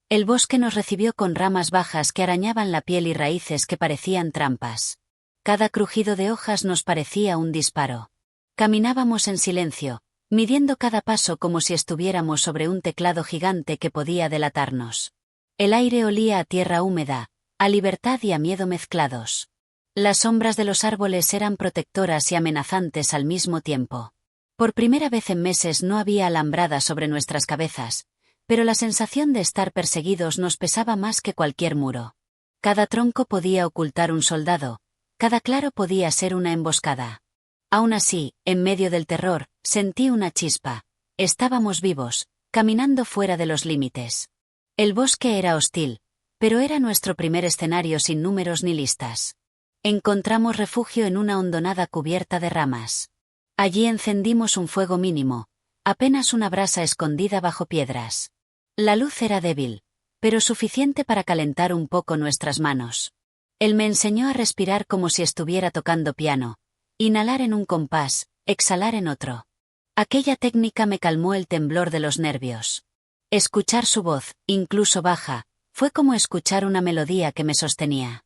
El bosque nos recibió con ramas bajas que arañaban la piel y raíces que parecían trampas. Cada crujido de hojas nos parecía un disparo. Caminábamos en silencio, midiendo cada paso como si estuviéramos sobre un teclado gigante que podía delatarnos. El aire olía a tierra húmeda, a libertad y a miedo mezclados. Las sombras de los árboles eran protectoras y amenazantes al mismo tiempo. Por primera vez en meses no había alambrada sobre nuestras cabezas, pero la sensación de estar perseguidos nos pesaba más que cualquier muro. Cada tronco podía ocultar un soldado, cada claro podía ser una emboscada. Aún así, en medio del terror, sentí una chispa. Estábamos vivos, caminando fuera de los límites. El bosque era hostil, pero era nuestro primer escenario sin números ni listas. Encontramos refugio en una hondonada cubierta de ramas. Allí encendimos un fuego mínimo, apenas una brasa escondida bajo piedras. La luz era débil, pero suficiente para calentar un poco nuestras manos. Él me enseñó a respirar como si estuviera tocando piano. Inhalar en un compás, exhalar en otro. Aquella técnica me calmó el temblor de los nervios. Escuchar su voz, incluso baja, fue como escuchar una melodía que me sostenía.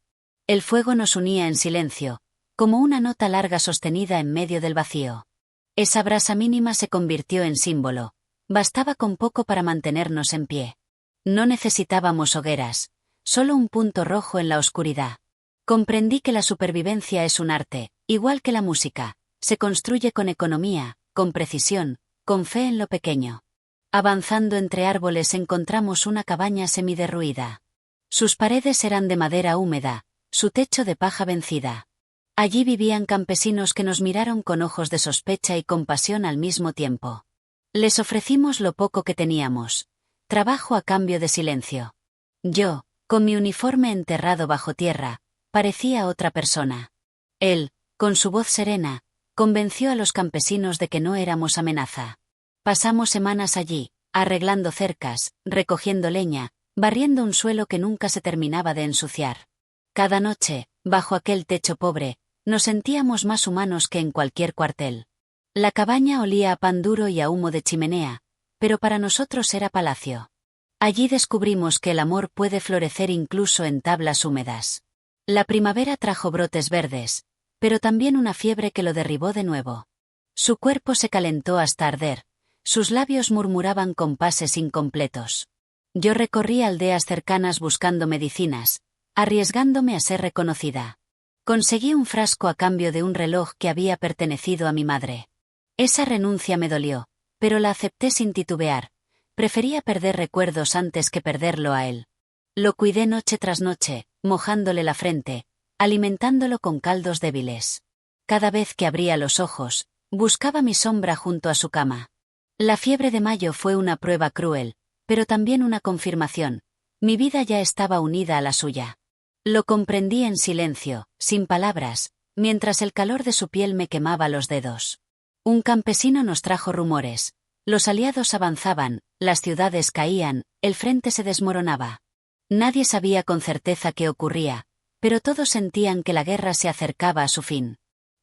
El fuego nos unía en silencio, como una nota larga sostenida en medio del vacío. Esa brasa mínima se convirtió en símbolo. Bastaba con poco para mantenernos en pie. No necesitábamos hogueras, solo un punto rojo en la oscuridad. Comprendí que la supervivencia es un arte, igual que la música, se construye con economía, con precisión, con fe en lo pequeño. Avanzando entre árboles encontramos una cabaña semiderruida. Sus paredes eran de madera húmeda, su techo de paja vencida. Allí vivían campesinos que nos miraron con ojos de sospecha y compasión al mismo tiempo. Les ofrecimos lo poco que teníamos, trabajo a cambio de silencio. Yo, con mi uniforme enterrado bajo tierra, parecía otra persona. Él, con su voz serena, convenció a los campesinos de que no éramos amenaza. Pasamos semanas allí, arreglando cercas, recogiendo leña, barriendo un suelo que nunca se terminaba de ensuciar. Cada noche, bajo aquel techo pobre, nos sentíamos más humanos que en cualquier cuartel. La cabaña olía a pan duro y a humo de chimenea, pero para nosotros era palacio. Allí descubrimos que el amor puede florecer incluso en tablas húmedas. La primavera trajo brotes verdes, pero también una fiebre que lo derribó de nuevo. Su cuerpo se calentó hasta arder, sus labios murmuraban compases incompletos. Yo recorrí aldeas cercanas buscando medicinas, arriesgándome a ser reconocida. Conseguí un frasco a cambio de un reloj que había pertenecido a mi madre. Esa renuncia me dolió, pero la acepté sin titubear. Prefería perder recuerdos antes que perderlo a él. Lo cuidé noche tras noche, mojándole la frente, alimentándolo con caldos débiles. Cada vez que abría los ojos, buscaba mi sombra junto a su cama. La fiebre de mayo fue una prueba cruel, pero también una confirmación. Mi vida ya estaba unida a la suya. Lo comprendí en silencio, sin palabras, mientras el calor de su piel me quemaba los dedos. Un campesino nos trajo rumores. Los aliados avanzaban, las ciudades caían, el frente se desmoronaba. Nadie sabía con certeza qué ocurría, pero todos sentían que la guerra se acercaba a su fin.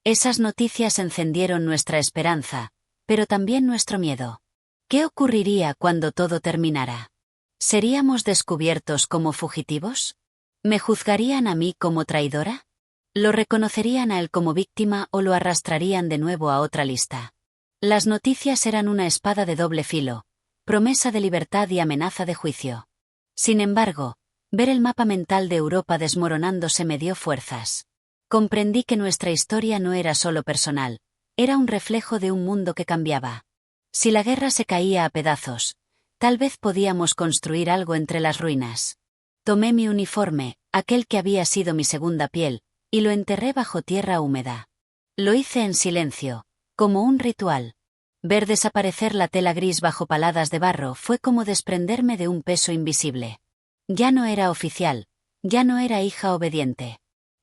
Esas noticias encendieron nuestra esperanza, pero también nuestro miedo. ¿Qué ocurriría cuando todo terminara? ¿Seríamos descubiertos como fugitivos? ¿Me juzgarían a mí como traidora? ¿Lo reconocerían a él como víctima o lo arrastrarían de nuevo a otra lista? Las noticias eran una espada de doble filo, promesa de libertad y amenaza de juicio. Sin embargo, ver el mapa mental de Europa desmoronándose me dio fuerzas. Comprendí que nuestra historia no era solo personal, era un reflejo de un mundo que cambiaba. Si la guerra se caía a pedazos, tal vez podíamos construir algo entre las ruinas. Tomé mi uniforme, aquel que había sido mi segunda piel, y lo enterré bajo tierra húmeda. Lo hice en silencio, como un ritual. Ver desaparecer la tela gris bajo paladas de barro fue como desprenderme de un peso invisible. Ya no era oficial, ya no era hija obediente.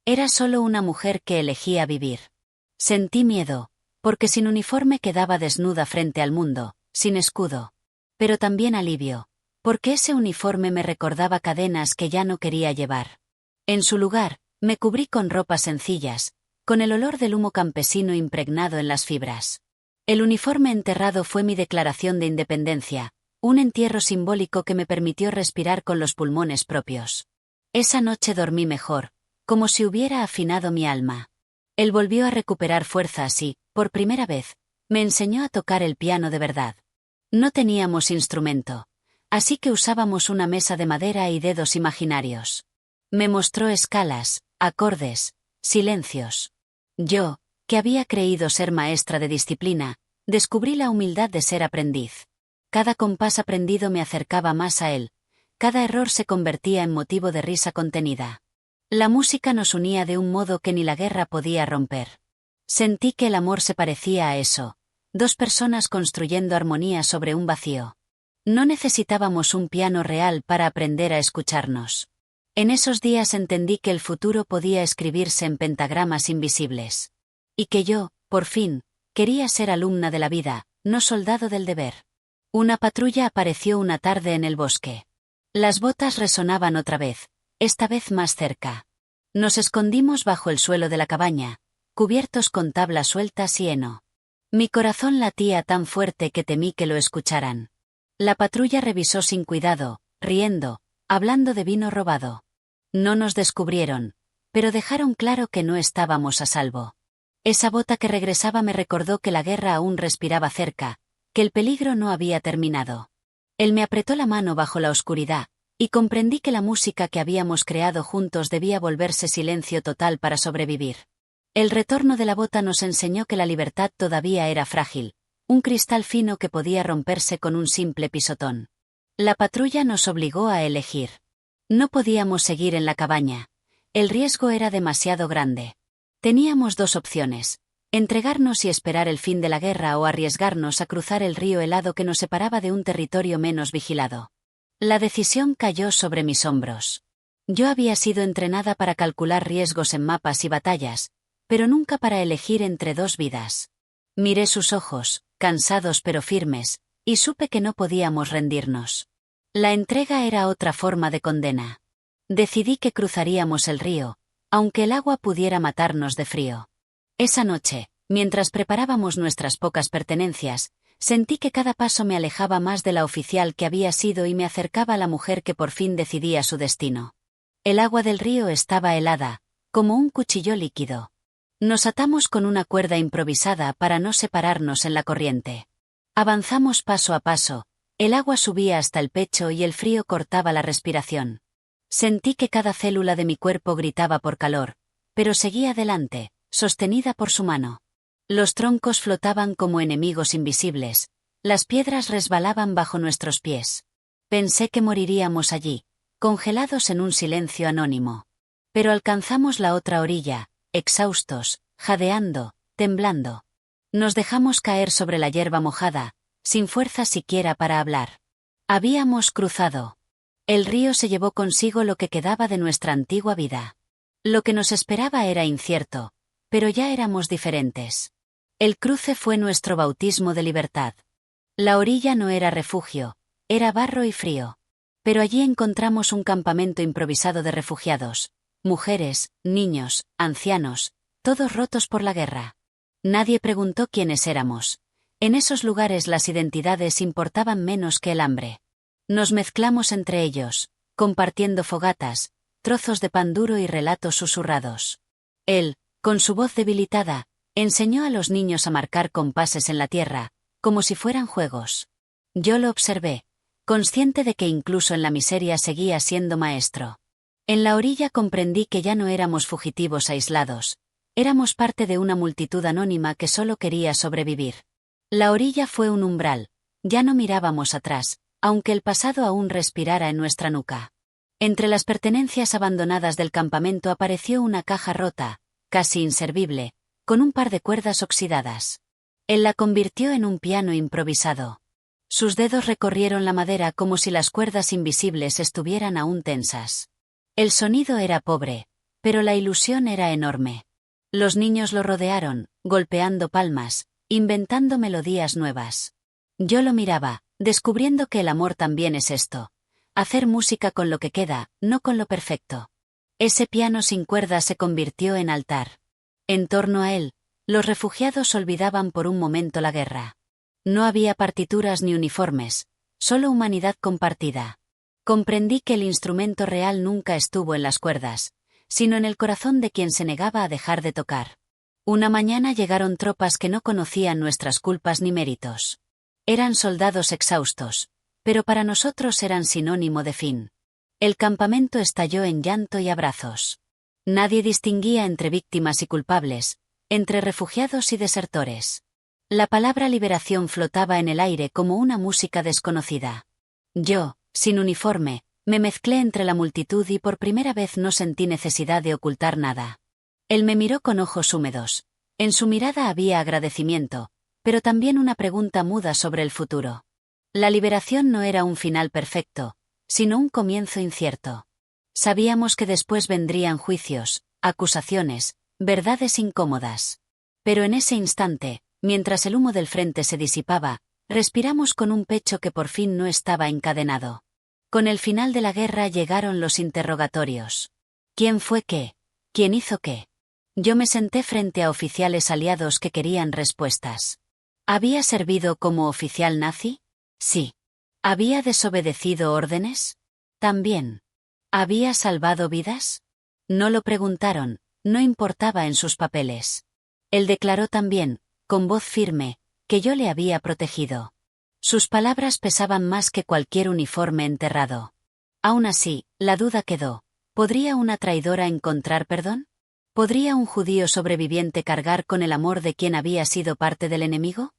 Era solo una mujer que elegía vivir. Sentí miedo, porque sin uniforme quedaba desnuda frente al mundo, sin escudo. Pero también alivio, porque ese uniforme me recordaba cadenas que ya no quería llevar. En su lugar, me cubrí con ropas sencillas, con el olor del humo campesino impregnado en las fibras. El uniforme enterrado fue mi declaración de independencia, un entierro simbólico que me permitió respirar con los pulmones propios. Esa noche dormí mejor, como si hubiera afinado mi alma. Él volvió a recuperar fuerzas y, por primera vez, me enseñó a tocar el piano de verdad. No teníamos instrumento, así que usábamos una mesa de madera y dedos imaginarios. Me mostró escalas, acordes, silencios. Yo, que había creído ser maestra de disciplina, descubrí la humildad de ser aprendiz. Cada compás aprendido me acercaba más a él, cada error se convertía en motivo de risa contenida. La música nos unía de un modo que ni la guerra podía romper. Sentí que el amor se parecía a eso, dos personas construyendo armonía sobre un vacío. No necesitábamos un piano real para aprender a escucharnos. En esos días entendí que el futuro podía escribirse en pentagramas invisibles. Y que yo, por fin, quería ser alumna de la vida, no soldado del deber. Una patrulla apareció una tarde en el bosque. Las botas resonaban otra vez, esta vez más cerca. Nos escondimos bajo el suelo de la cabaña, cubiertos con tablas sueltas y heno. Mi corazón latía tan fuerte que temí que lo escucharan. La patrulla revisó sin cuidado, riendo, hablando de vino robado. No nos descubrieron, pero dejaron claro que no estábamos a salvo. Esa bota que regresaba me recordó que la guerra aún respiraba cerca, que el peligro no había terminado. Él me apretó la mano bajo la oscuridad, y comprendí que la música que habíamos creado juntos debía volverse silencio total para sobrevivir. El retorno de la bota nos enseñó que la libertad todavía era frágil, un cristal fino que podía romperse con un simple pisotón. La patrulla nos obligó a elegir. No podíamos seguir en la cabaña. El riesgo era demasiado grande. Teníamos dos opciones: entregarnos y esperar el fin de la guerra o arriesgarnos a cruzar el río helado que nos separaba de un territorio menos vigilado. La decisión cayó sobre mis hombros. Yo había sido entrenada para calcular riesgos en mapas y batallas, pero nunca para elegir entre dos vidas. Miré sus ojos, cansados pero firmes, y supe que no podíamos rendirnos. La entrega era otra forma de condena. Decidí que cruzaríamos el río, aunque el agua pudiera matarnos de frío. Esa noche, mientras preparábamos nuestras pocas pertenencias, sentí que cada paso me alejaba más de la oficial que había sido y me acercaba a la mujer que por fin decidía su destino. El agua del río estaba helada, como un cuchillo líquido. Nos atamos con una cuerda improvisada para no separarnos en la corriente. Avanzamos paso a paso, El agua subía hasta el pecho y el frío cortaba la respiración. Sentí que cada célula de mi cuerpo gritaba por calor, pero seguía adelante, sostenida por su mano. Los troncos flotaban como enemigos invisibles, las piedras resbalaban bajo nuestros pies. Pensé que moriríamos allí, congelados en un silencio anónimo. Pero alcanzamos la otra orilla, exhaustos, jadeando, temblando. Nos dejamos caer sobre la hierba mojada, sin fuerza siquiera para hablar. Habíamos cruzado. El río se llevó consigo lo que quedaba de nuestra antigua vida. Lo que nos esperaba era incierto, pero ya éramos diferentes. El cruce fue nuestro bautismo de libertad. La orilla no era refugio, era barro y frío. Pero allí encontramos un campamento improvisado de refugiados, mujeres, niños, ancianos, todos rotos por la guerra. Nadie preguntó quiénes éramos. En esos lugares las identidades importaban menos que el hambre. Nos mezclamos entre ellos, compartiendo fogatas, trozos de pan duro y relatos susurrados. Él, con su voz debilitada, enseñó a los niños a marcar compases en la tierra, como si fueran juegos. Yo lo observé, consciente de que incluso en la miseria seguía siendo maestro. En la orilla comprendí que ya no éramos fugitivos aislados, éramos parte de una multitud anónima que solo quería sobrevivir. La orilla fue un umbral, ya no mirábamos atrás, aunque el pasado aún respirara en nuestra nuca. Entre las pertenencias abandonadas del campamento apareció una caja rota, casi inservible, con un par de cuerdas oxidadas. Él la convirtió en un piano improvisado. Sus dedos recorrieron la madera como si las cuerdas invisibles estuvieran aún tensas. El sonido era pobre, pero la ilusión era enorme. Los niños lo rodearon, golpeando palmas, inventando melodías nuevas. Yo lo miraba, descubriendo que el amor también es esto. Hacer música con lo que queda, no con lo perfecto. Ese piano sin cuerdas se convirtió en altar. En torno a él, los refugiados olvidaban por un momento la guerra. No había partituras ni uniformes, solo humanidad compartida. Comprendí que el instrumento real nunca estuvo en las cuerdas, sino en el corazón de quien se negaba a dejar de tocar. Una mañana llegaron tropas que no conocían nuestras culpas ni méritos. Eran soldados exhaustos, pero para nosotros eran sinónimo de fin. El campamento estalló en llanto y abrazos. Nadie distinguía entre víctimas y culpables, entre refugiados y desertores. La palabra liberación flotaba en el aire como una música desconocida. Yo, sin uniforme, me mezclé entre la multitud y por primera vez no sentí necesidad de ocultar nada. Él me miró con ojos húmedos. En su mirada había agradecimiento, pero también una pregunta muda sobre el futuro. La liberación no era un final perfecto, sino un comienzo incierto. Sabíamos que después vendrían juicios, acusaciones, verdades incómodas. Pero en ese instante, mientras el humo del frente se disipaba, respiramos con un pecho que por fin no estaba encadenado. Con el final de la guerra llegaron los interrogatorios. ¿Quién fue qué? ¿Quién hizo qué? Yo me senté frente a oficiales aliados que querían respuestas. ¿Había servido como oficial nazi? Sí. ¿Había desobedecido órdenes? También. ¿Había salvado vidas? No lo preguntaron, no importaba en sus papeles. Él declaró también, con voz firme, que yo le había protegido. Sus palabras pesaban más que cualquier uniforme enterrado. Aún así, la duda quedó. ¿Podría una traidora encontrar perdón? ¿Podría un judío sobreviviente cargar con el amor de quien había sido parte del enemigo?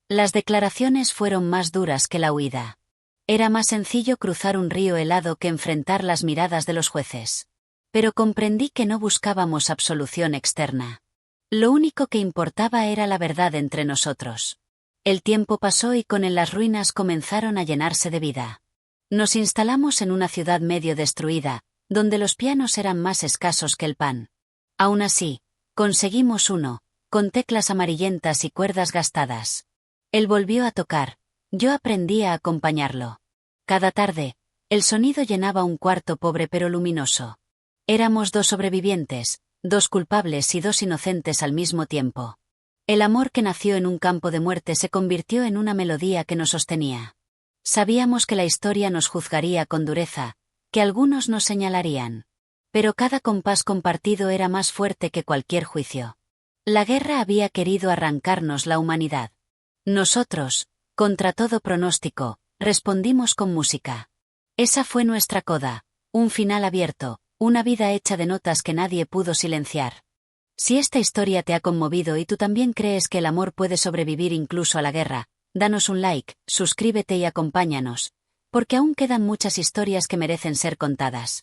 Las declaraciones fueron más duras que la huida. Era más sencillo cruzar un río helado que enfrentar las miradas de los jueces. Pero comprendí que no buscábamos absolución externa. Lo único que importaba era la verdad entre nosotros. El tiempo pasó y con él las ruinas comenzaron a llenarse de vida. Nos instalamos en una ciudad medio destruida, donde los pianos eran más escasos que el pan. Aún así, conseguimos uno, con teclas amarillentas y cuerdas gastadas. Él volvió a tocar, yo aprendí a acompañarlo. Cada tarde, el sonido llenaba un cuarto pobre pero luminoso. Éramos dos sobrevivientes, dos culpables y dos inocentes al mismo tiempo. El amor que nació en un campo de muerte se convirtió en una melodía que nos sostenía. Sabíamos que la historia nos juzgaría con dureza, que algunos nos señalarían. Pero cada compás compartido era más fuerte que cualquier juicio. La guerra había querido arrancarnos la humanidad. Nosotros, contra todo pronóstico, respondimos con música. Esa fue nuestra coda, un final abierto, una vida hecha de notas que nadie pudo silenciar. Si esta historia te ha conmovido y tú también crees que el amor puede sobrevivir incluso a la guerra, danos un like, suscríbete y acompáñanos, porque aún quedan muchas historias que merecen ser contadas.